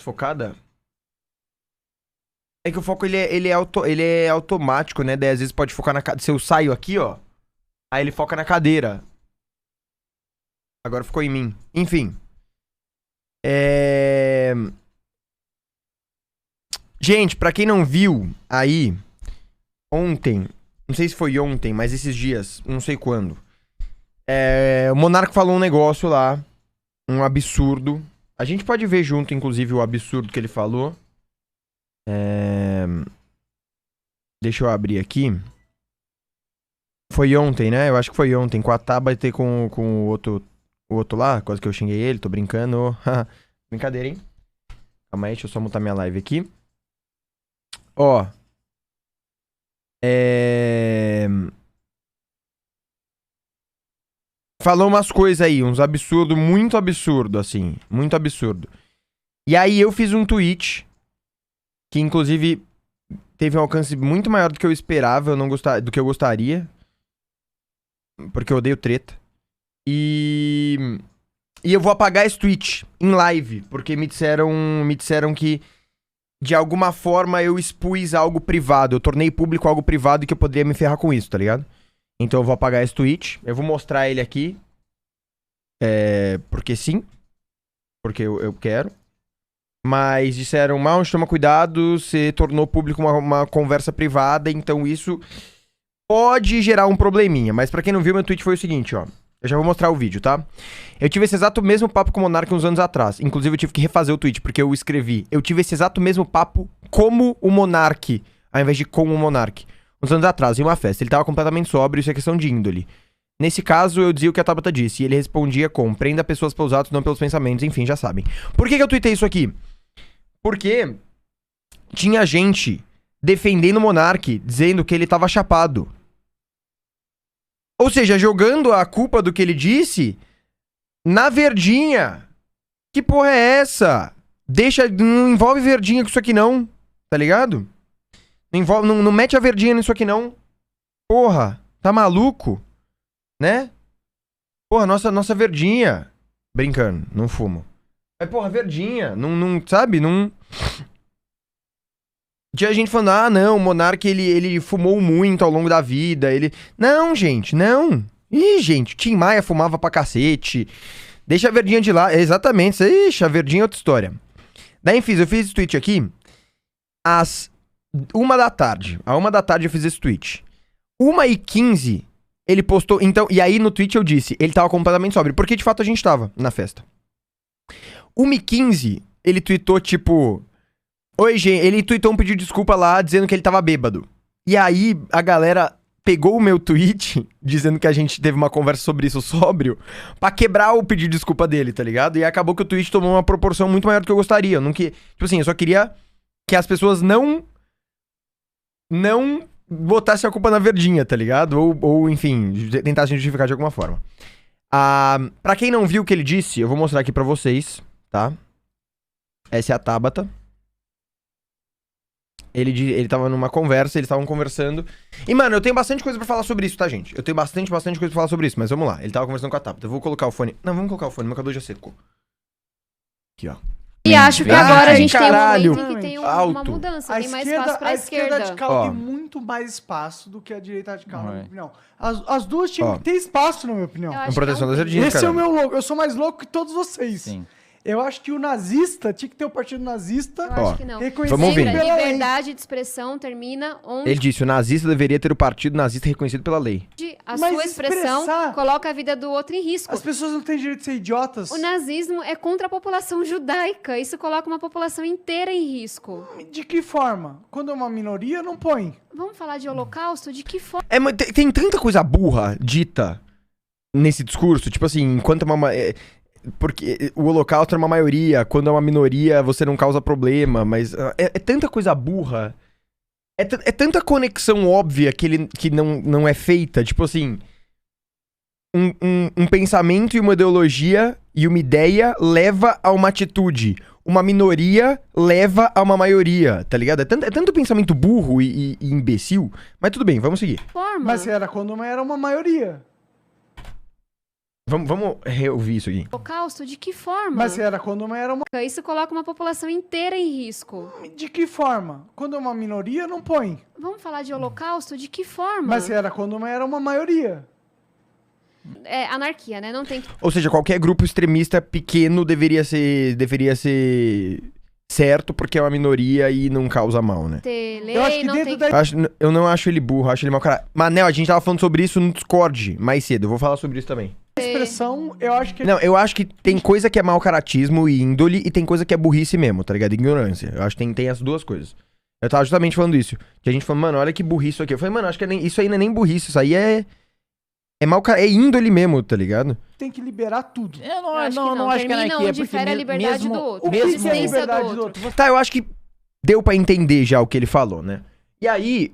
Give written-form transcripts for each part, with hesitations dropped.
Focada? É que o foco, ele é automático, né? Daí às vezes pode focar na cadeira. Se eu saio aqui, ó, aí ele foca na cadeira. Agora ficou em mim. Enfim. Gente, pra quem não viu aí, ontem, não sei se foi ontem, mas esses dias, não sei quando, o Monark falou um negócio lá, um absurdo. A gente pode ver junto, inclusive, o absurdo que ele falou. Deixa eu abrir aqui. Foi ontem, né? Eu acho que foi ontem, com a Tabata e com o outro lá, quase que eu xinguei ele, tô brincando. Brincadeira, hein? Calma aí, deixa eu só mutar minha live aqui. Ó. Falou umas coisas aí, uns absurdos, muito absurdo, assim. Muito absurdo. E aí eu fiz um tweet, que inclusive teve um alcance muito maior do que eu esperava, do que eu gostaria. Porque eu odeio treta. E eu vou apagar esse tweet em live, porque me disseram que de alguma forma eu expus algo privado. Eu tornei público algo privado e que eu poderia me ferrar com isso, tá ligado? Então eu vou apagar esse tweet. Eu vou mostrar ele aqui. Porque sim. Porque eu quero. Mas disseram, mal, toma cuidado, você tornou público uma conversa privada, então isso pode gerar um probleminha. Mas pra quem não viu, meu tweet foi o seguinte, ó. Eu já vou mostrar o vídeo, tá? Eu tive esse exato mesmo papo com o Monark uns anos atrás. Inclusive, eu tive que refazer o tweet, porque eu escrevi. Eu tive esse exato mesmo papo como o Monark, ao invés de com o Monark. Uns anos atrás, em uma festa. Ele tava completamente sóbrio, isso é questão de índole. Nesse caso, eu dizia o que a Tabata disse, e ele respondia com: prenda pessoas pelos atos, não pelos pensamentos. Enfim, já sabem. Por que eu tuitei isso aqui? Porque tinha gente defendendo o Monark, dizendo que ele tava chapado. Ou seja, jogando a culpa do que ele disse na Verdinha. Que porra é essa? Não envolve Verdinha com isso aqui não, tá ligado? Não mete a Verdinha nisso aqui não. Porra, tá maluco? Né? Porra, nossa Verdinha. Brincando, não fumo. Mas porra, Verdinha, não sabe, não... Tinha gente falando, não, o Monark, ele fumou muito ao longo da vida, Não, gente, não. Ih, gente, Tim Maia fumava pra cacete. Deixa a Verdinha de lá, exatamente, ixi, a Verdinha é outra história. Daí, eu fiz esse tweet aqui às 1 da tarde. À 1 da tarde eu fiz esse tweet. 1h15, ele postou, então, e aí no tweet eu disse, ele tava completamente sóbrio, porque de fato a gente tava na festa. 1h15, ele tweetou tipo... Oi, gente, ele tweetou um pedido de desculpa lá, dizendo que ele tava bêbado. E aí, a galera pegou o meu tweet, dizendo que a gente teve uma conversa sobre isso sóbrio, pra quebrar o pedido de desculpa dele, tá ligado? E acabou que o tweet tomou uma proporção muito maior do que eu gostaria. Tipo assim, eu só queria que as pessoas não botassem a culpa na Verdinha, tá ligado? Ou enfim, tentassem justificar de alguma forma. Pra quem não viu o que ele disse, eu vou mostrar aqui pra vocês, tá? Essa é a Tabata. Ele tava numa conversa, eles estavam conversando. E, mano, eu tenho bastante coisa pra falar sobre isso, tá, gente? Eu tenho bastante coisa pra falar sobre isso, mas vamos lá. Ele tava conversando com a Tabata. Eu vou colocar o fone. Não, vamos colocar o fone, meu cabelo já secou. Aqui, ó. E acho que agora a gente caralho, tem um momento em que tem uma mudança, tem mais espaço pra esquerda. A esquerda de cal tem muito mais espaço do que a direita de cal, na minha opinião. As duas tinham que ter espaço, na minha opinião. Em proteção das Verdinhas, Esse é o meu louco. Eu sou mais louco que todos vocês. Sim. Eu acho que o nazista tinha que ter o partido nazista. Eu acho que não. Vamos ouvir. Lembra, liberdade de expressão termina onde Ele disse, o nazista deveria ter o partido nazista reconhecido pela lei. a Mas sua expressão coloca a vida do outro em risco. As pessoas não têm direito de ser idiotas. O nazismo é contra a população judaica. Isso coloca uma população inteira em risco. De que forma? Quando é uma minoria, não põe. Vamos falar de holocausto? De que forma? Mas tem tanta coisa burra dita nesse discurso, tipo assim, enquanto porque o holocausto é uma maioria, quando é uma minoria você não causa problema, mas é tanta coisa burra, é tanta conexão óbvia que não é feita, tipo assim, um pensamento e uma ideologia e uma ideia leva a uma atitude, uma minoria leva a uma maioria, tá ligado? É tanto pensamento burro e imbecil, mas tudo bem, vamos seguir. Forma? Mas era quando era uma maioria. Vamos reouvir isso aqui. Holocausto, de que forma? Mas era quando era uma... Isso coloca uma população inteira em risco. De que forma? Quando é uma minoria, não põe. Vamos falar de holocausto? De que forma? Mas era quando era uma maioria. É anarquia, né? Não tem que... Ou seja, qualquer grupo extremista pequeno deveria ser certo porque é uma minoria e não causa mal, né? ter lei, Eu acho que não dentro tem da... Eu não acho ele burro, acho ele mau cara. Manel, a gente tava falando sobre isso no Discord mais cedo. Eu vou falar sobre isso também. expressão, eu acho que... Não, eu acho que tem coisa que é mau caratismo e índole e tem coisa que é burrice mesmo, tá ligado? Ignorância. Eu acho que tem as duas coisas. Eu tava justamente falando isso. Que a gente falou, mano, olha que burrice isso aqui. Eu falei, mano, acho que isso aí não é nem burrice, isso aí é mau cara, é índole mesmo, tá ligado? Tem que liberar tudo. Eu não Eu acho que não, não. não acho que é Termina anarquia, onde porque fere a liberdade mesmo, do outro. O Mesmo que é existência liberdade do do outro. outro? Tá, eu acho que deu pra entender já o que ele falou, né? E aí,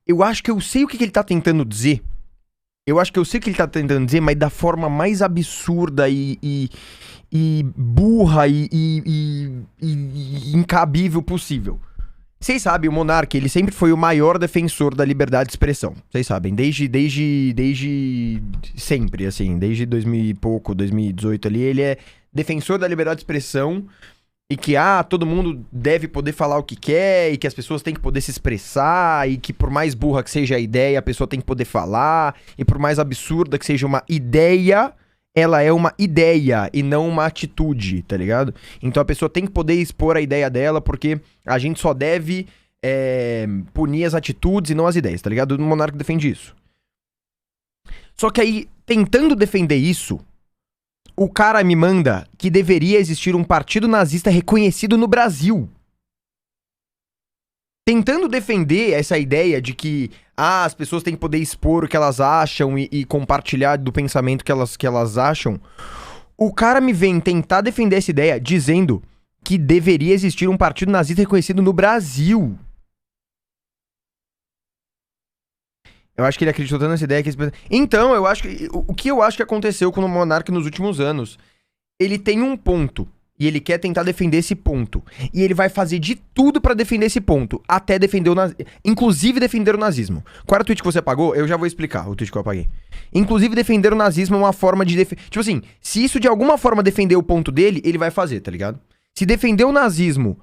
eu acho que eu sei o que ele tá tentando dizer. Eu acho que eu sei o que ele tá tentando dizer, mas da forma mais absurda e burra e incabível possível. Vocês sabem, o Monark, ele sempre foi o maior defensor da liberdade de expressão. Vocês sabem, desde sempre, assim, desde 2000 e pouco, 2018 ali, ele é defensor da liberdade de expressão e que, todo mundo deve poder falar o que quer e que as pessoas têm que poder se expressar e que por mais burra que seja a ideia, a pessoa tem que poder falar e por mais absurda que seja uma ideia, ela é uma ideia e não uma atitude, tá ligado? Então a pessoa tem que poder expor a ideia dela porque a gente só deve punir as atitudes e não as ideias, tá ligado? O Monarca defende isso. Só que aí, tentando defender isso, o cara me manda que deveria existir um partido nazista reconhecido no Brasil. Tentando defender essa ideia de que as pessoas têm que poder expor o que elas acham e compartilhar do pensamento que elas acham, o cara me vem tentar defender essa ideia dizendo que deveria existir um partido nazista reconhecido no Brasil. Eu acho que ele acreditou tanto nessa ideia que... Então, eu acho que... O que eu acho que aconteceu com o Monark nos últimos anos? Ele tem um ponto. E ele quer tentar defender esse ponto. E ele vai fazer de tudo pra defender esse ponto. Até defender o nazismo. Inclusive defender o nazismo. Qual era o tweet que você apagou? Eu já vou explicar o tweet que eu apaguei. Inclusive defender o nazismo é uma forma de... Tipo assim, se isso de alguma forma defender o ponto dele, ele vai fazer, tá ligado? Se defender o nazismo,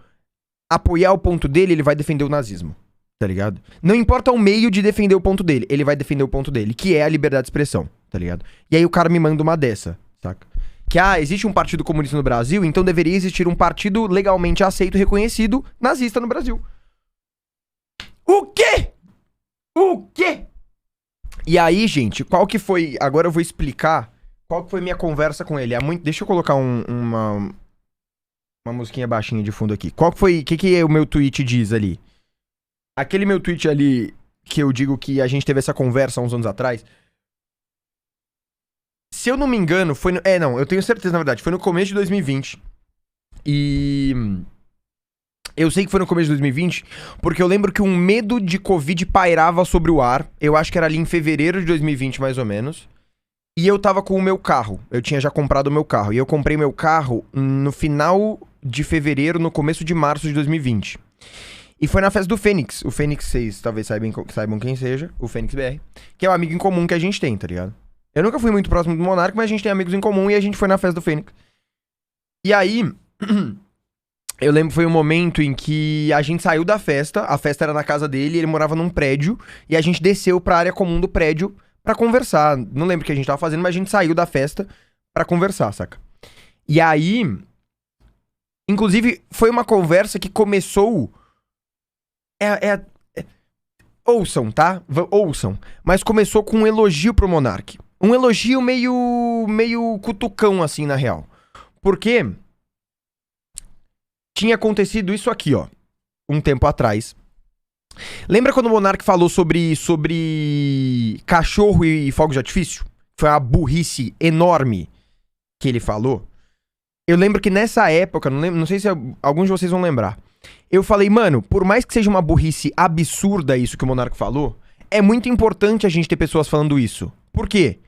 apoiar o ponto dele, ele vai defender o nazismo. Tá ligado? Não importa o meio de defender o ponto dele, ele vai defender o ponto dele, que é a liberdade de expressão, tá ligado? E aí o cara me manda uma dessa, saca? Que, existe um partido comunista no Brasil, então deveria existir um partido legalmente aceito e reconhecido nazista no Brasil. O quê? O quê? E aí, gente, qual que foi... Agora eu vou explicar qual que foi minha conversa com ele. Deixa eu colocar uma musiquinha baixinha de fundo aqui. Qual que foi... O que o meu tweet diz ali? Aquele meu tweet ali, que eu digo que a gente teve essa conversa há uns anos atrás. Se eu não me engano, foi no... eu tenho certeza, na verdade. Foi no começo de 2020. E... Eu sei que foi no começo de 2020, porque eu lembro que um medo de Covid pairava sobre o ar. Eu acho que era ali em fevereiro de 2020, mais ou menos. E eu tava com o meu carro. Eu tinha já comprado o meu carro. E eu comprei meu carro no final de fevereiro, no começo de março de 2020. E foi na festa do Fênix. O Fênix, vocês talvez saibam quem seja. O Fênix BR. Que é um amigo em comum que a gente tem, tá ligado? Eu nunca fui muito próximo do Monark, mas a gente tem amigos em comum e a gente foi na festa do Fênix. E aí... eu lembro que foi um momento em que a gente saiu da festa. A festa era na casa dele, ele morava num prédio. E a gente desceu pra área comum do prédio pra conversar. Não lembro o que a gente tava fazendo, mas a gente saiu da festa pra conversar, saca? E aí... Inclusive, foi uma conversa que começou... Ouçam, tá? Ouçam. Mas começou com um elogio pro Monark. Um elogio meio cutucão, assim, na real. Porque tinha acontecido isso aqui, ó. Um tempo atrás. Lembra quando o Monark falou sobre cachorro e fogos de artifício? Foi uma burrice enorme que ele falou. Eu lembro que nessa época, não sei se alguns de vocês vão lembrar. Eu falei, mano, por mais que seja uma burrice absurda isso que o Monark falou, é muito importante a gente ter pessoas falando isso. Por quê?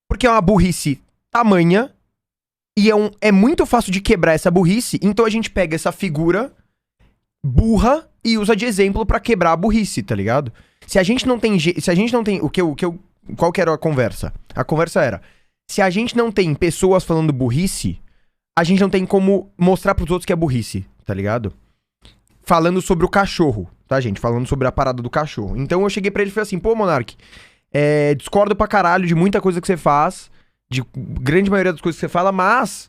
Porque é uma burrice tamanha e é muito fácil de quebrar essa burrice, então a gente pega essa figura burra e usa de exemplo pra quebrar a burrice, tá ligado? Se a gente não tem... Qual que era a conversa? A conversa era, se a gente não tem pessoas falando burrice, a gente não tem como mostrar pros outros que é burrice, tá ligado? Falando sobre o cachorro, tá, gente? Falando sobre a parada do cachorro. Então eu cheguei pra ele e falei assim, pô, Monark, discordo pra caralho de muita coisa que você faz, de grande maioria das coisas que você fala, mas,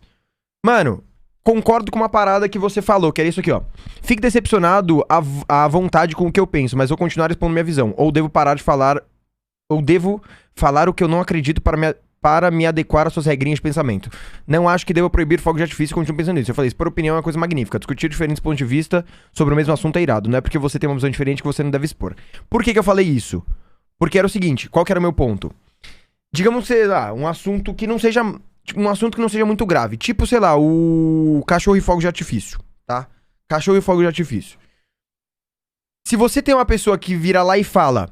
mano, concordo com uma parada que você falou, que era isso aqui, ó. Fique decepcionado à vontade com o que eu penso, mas vou continuar expondo minha visão. Ou devo parar de falar... Ou devo falar o que eu não acredito para me adequar às suas regrinhas de pensamento. Não acho que devo proibir fogo de artifício e continuo pensando nisso. Eu falei, isso por opinião é uma coisa magnífica. Discutir diferentes pontos de vista sobre o mesmo assunto é irado. Não é porque você tem uma visão diferente que você não deve expor. Por que eu falei isso? Porque era o seguinte, qual que era o meu ponto? Digamos, sei lá, um assunto que não seja muito grave. Tipo, sei lá, o cachorro e fogo de artifício, tá? Cachorro e fogo de artifício. Se você tem uma pessoa que vira lá e fala...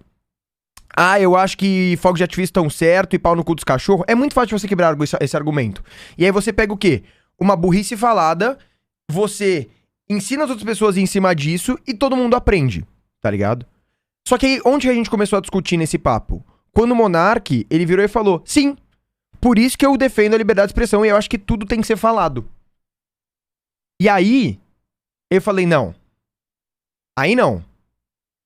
Ah, eu acho que fogos de artifício estão certo e pau no cu dos cachorros. É muito fácil você quebrar esse argumento. E aí você pega o quê? Uma burrice falada, você ensina as outras pessoas em cima disso e todo mundo aprende, tá ligado? Só que aí, onde a gente começou a discutir nesse papo? Quando o Monark, ele virou e falou, sim, por isso que eu defendo a liberdade de expressão e eu acho que tudo tem que ser falado. E aí, eu falei, não. Aí não.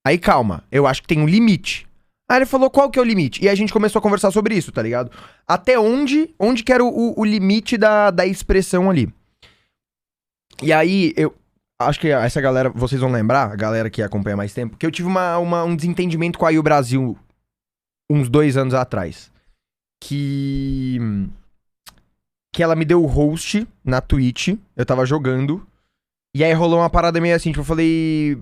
Aí calma, eu acho que tem um limite. Aí ele falou, qual que é o limite? E aí a gente começou a conversar sobre isso, tá ligado? Até onde que era o limite da expressão ali. E aí, eu acho que essa galera, vocês vão lembrar, a galera que acompanha mais tempo, que eu tive um desentendimento com a IU Brasil uns 2 anos atrás. Que ela me deu o host na Twitch, eu tava jogando, e aí rolou uma parada meio assim, tipo, eu falei...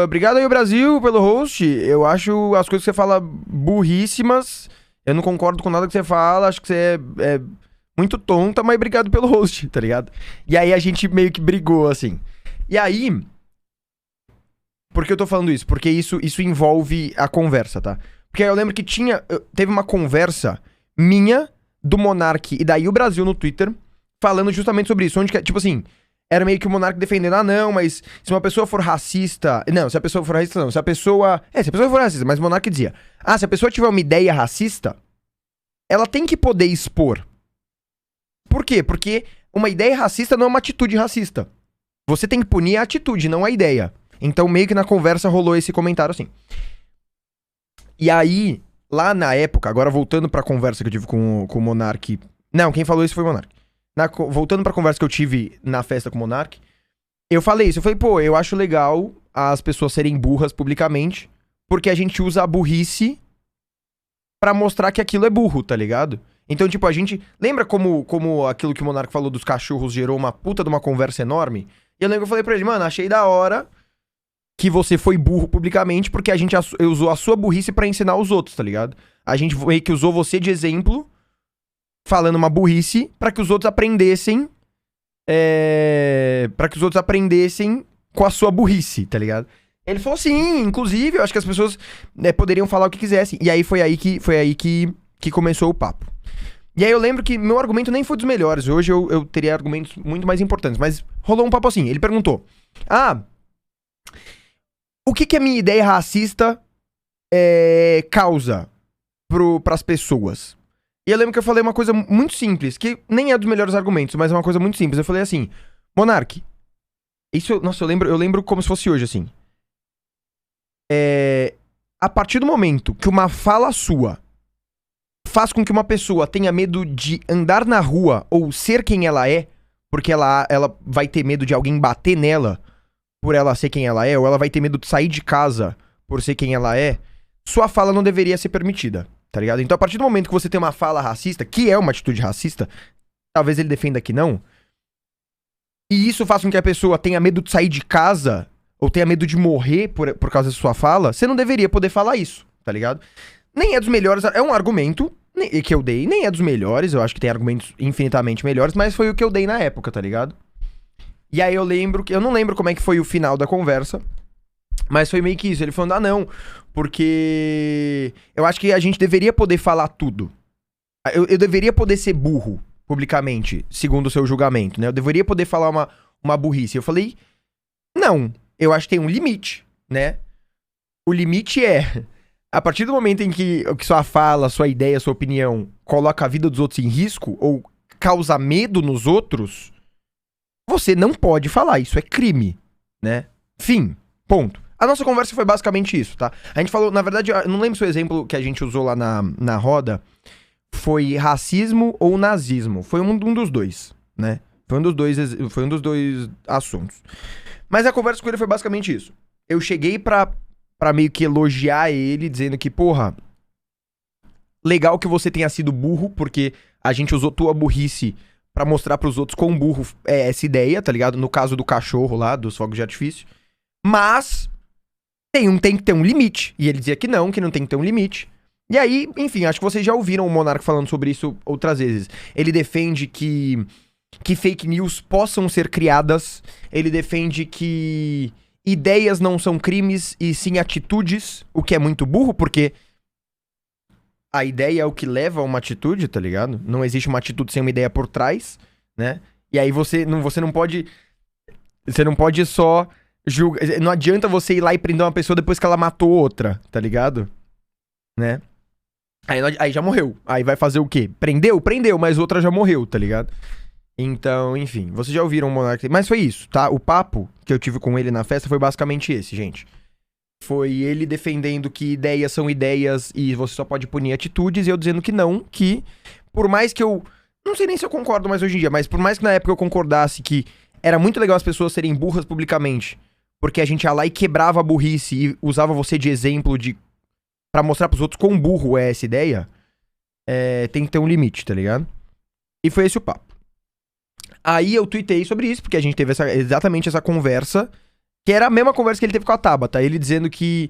obrigado aí, Brasil, pelo host. Eu acho as coisas que você fala burríssimas. Eu não concordo com nada que você fala. Acho que você é muito tonta, mas obrigado pelo host, tá ligado? E aí a gente meio que brigou, assim. E aí... Por que eu tô falando isso? Porque isso envolve a conversa, tá? Porque eu lembro que teve uma conversa minha, do Monark e daí o Brasil no Twitter, falando justamente sobre isso. Onde que, tipo assim... Era meio que o Monark defendendo, não, mas se uma pessoa for racista... Não, se a pessoa for racista, não. Se a pessoa for racista, mas o Monark dizia... se a pessoa tiver uma ideia racista, ela tem que poder expor. Por quê? Porque uma ideia racista não é uma atitude racista. Você tem que punir a atitude, não a ideia. Então, meio que na conversa rolou esse comentário assim. E aí, lá na época, agora voltando pra conversa que eu tive com o Monark... Não, quem falou isso foi o Monark. Voltando pra conversa que eu tive na festa com o Monark, eu falei isso, eu falei, pô, eu acho legal as pessoas serem burras publicamente, porque a gente usa a burrice pra mostrar que aquilo é burro, tá ligado? Então, tipo, a gente... Lembra como aquilo que o Monark falou dos cachorros gerou uma puta de uma conversa enorme? E eu lembro que eu falei pra ele, mano, achei da hora que você foi burro publicamente, porque a gente usou a sua burrice pra ensinar os outros, tá ligado? A gente meio que usou você de exemplo... falando uma burrice pra que os outros aprendessem com a sua burrice, tá ligado? Ele falou sim, inclusive, eu acho que as pessoas poderiam falar o que quisessem. E aí foi aí que começou o papo. E aí eu lembro que meu argumento nem foi dos melhores. Hoje eu teria argumentos muito mais importantes. Mas rolou um papo assim, ele perguntou: o que a minha ideia racista causa pras pessoas? E eu lembro que eu falei uma coisa muito simples, que nem é dos melhores argumentos, mas é uma coisa muito simples. Eu falei assim, Monark, nossa, eu lembro como se fosse hoje, assim. A partir do momento que uma fala sua faz com que uma pessoa tenha medo de andar na rua ou ser quem ela é, porque ela vai ter medo de alguém bater nela por ela ser quem ela é, ou ela vai ter medo de sair de casa por ser quem ela é, sua fala não deveria ser permitida. Tá ligado? Então, a partir do momento que você tem uma fala racista, que é uma atitude racista, talvez ele defenda que não, e isso faz com que a pessoa tenha medo de sair de casa, ou tenha medo de morrer por causa da sua fala, você não deveria poder falar isso, tá ligado? Nem é dos melhores, é um argumento que eu dei, nem é dos melhores, eu acho que tem argumentos infinitamente melhores, mas foi o que eu dei na época, tá ligado? E aí eu não lembro como é que foi o final da conversa, mas foi meio que isso, ele falando, não, porque eu acho que a gente deveria poder falar tudo. Eu deveria poder ser burro publicamente, segundo o seu julgamento, né? Eu deveria poder falar uma burrice. Eu falei, não, eu acho que tem um limite, né? O limite é, a partir do momento em que sua fala, sua ideia, sua opinião coloca a vida dos outros em risco ou causa medo nos outros, você não pode falar, isso é crime, né? Fim, ponto. A nossa conversa foi basicamente isso, tá? A gente falou, na verdade, eu não lembro se o exemplo que a gente usou lá na roda foi racismo ou nazismo. Foi um dos dois, né? Foi um dos dois assuntos. Mas a conversa com ele foi basicamente isso. Eu cheguei pra meio que elogiar ele, dizendo que, porra, legal que você tenha sido burro, porque a gente usou tua burrice pra mostrar pros outros quão burro é essa ideia, tá ligado? No caso do cachorro lá, dos fogos de artifício. Mas tem que ter um limite. E ele dizia que não tem que ter um limite. E aí, enfim, acho que vocês já ouviram o Monark falando sobre isso outras vezes. Ele defende que fake news possam ser criadas. Ele defende que ideias não são crimes e sim atitudes, o que é muito burro, porque a ideia é o que leva a uma atitude, tá ligado? Não existe uma atitude sem uma ideia por trás, né? E aí você não pode só julgar. Não adianta você ir lá e prender uma pessoa depois que ela matou outra, tá ligado? Né? Aí já morreu. Aí vai fazer o quê? Prendeu, mas outra já morreu, tá ligado? Então, enfim, vocês já ouviram o Monark. Mas foi isso, tá? O papo que eu tive com ele na festa foi basicamente esse, gente. Foi ele defendendo que ideias são ideias e você só pode punir atitudes, e eu dizendo que não, que por mais que eu... Não sei nem se eu concordo mais hoje em dia, mas por mais que na época eu concordasse que era muito legal as pessoas serem burras publicamente, porque a gente ia lá e quebrava a burrice e usava você de exemplo pra mostrar pros outros quão burro é essa ideia, tem que ter um limite, tá ligado? E foi esse o papo. Aí eu tuitei sobre isso, porque a gente teve exatamente essa conversa, que era a mesma conversa que ele teve com a Tabata. Ele dizendo que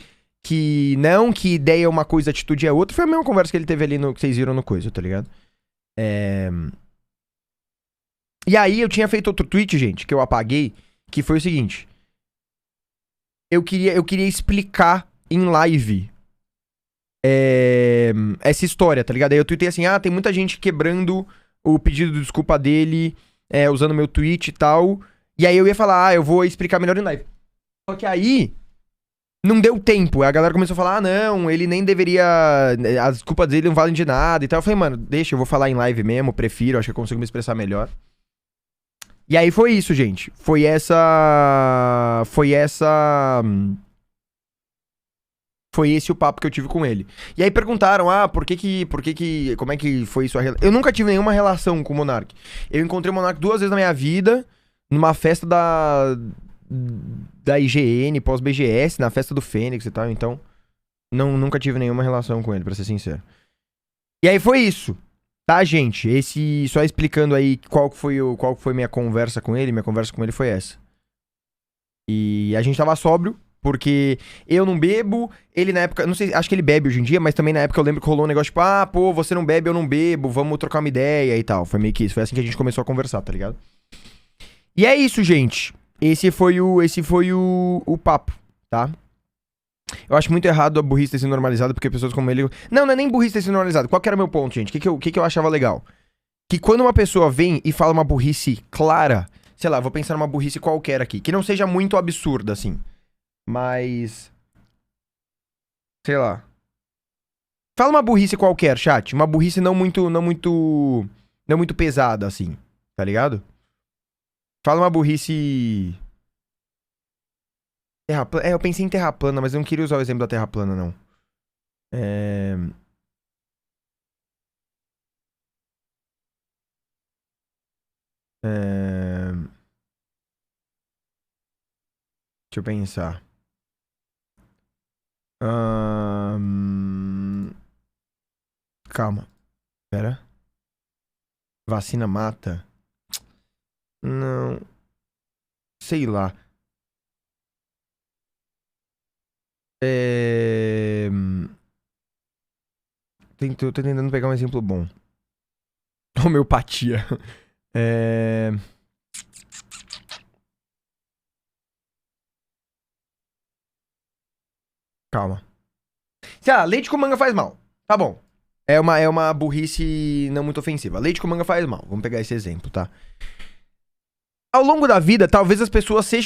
não, que ideia é uma coisa, atitude é outra. Foi a mesma conversa que ele teve ali que vocês viram no coisa, tá ligado? E aí eu tinha feito outro tweet, gente, que eu apaguei, que foi o seguinte. Eu queria explicar em live essa história, tá ligado? Aí eu tuitei assim, tem muita gente quebrando o pedido de desculpa dele, usando meu tweet e tal. E aí eu ia falar, eu vou explicar melhor em live. Só que aí não deu tempo. A galera começou a falar, não, ele nem deveria... As desculpas dele não valem de nada e tal. Eu falei, mano, deixa, eu vou falar em live mesmo, prefiro, acho que eu consigo me expressar melhor. E aí foi isso, gente. Foi esse o papo que eu tive com ele. E aí perguntaram, como é que foi sua relação? Eu nunca tive nenhuma relação com o Monark. Eu encontrei o Monark 2 vezes na minha vida, numa festa da IGN, pós-BGS, na festa do Fênix e tal, então nunca tive nenhuma relação com ele, pra ser sincero. E aí foi isso, tá, gente? Só explicando aí qual que foi minha conversa com ele foi essa. E a gente tava sóbrio, porque eu não bebo, ele na época, não sei, acho que ele bebe hoje em dia, mas também na época eu lembro que rolou um negócio tipo, pô, você não bebe, eu não bebo, vamos trocar uma ideia e tal. Foi meio que isso, foi assim que a gente começou a conversar, tá ligado? E é isso, gente. Esse foi o papo, tá? Eu acho muito errado a burrice ter sido normalizada, porque pessoas como ele... Não é nem burrice ter sido normalizada. Qual que era o meu ponto, gente? O que eu achava legal? Que quando uma pessoa vem e fala uma burrice clara, sei lá, vou pensar numa burrice qualquer aqui, que não seja muito absurda, assim. Mas... sei lá. Fala uma burrice qualquer, chat. Uma burrice não muito pesada, assim. Tá ligado? Fala uma burrice... eu pensei em terra plana, mas eu não queria usar o exemplo da terra plana, não. Deixa eu pensar. Calma. Pera. Vacina mata? Não. Sei lá. Tô tentando pegar um exemplo bom. Homeopatia. Calma. Sei lá, leite com manga faz mal. Tá bom. É uma burrice não muito ofensiva. Leite com manga faz mal. Vamos pegar esse exemplo, tá? Ao longo da vida, talvez as pessoas sejam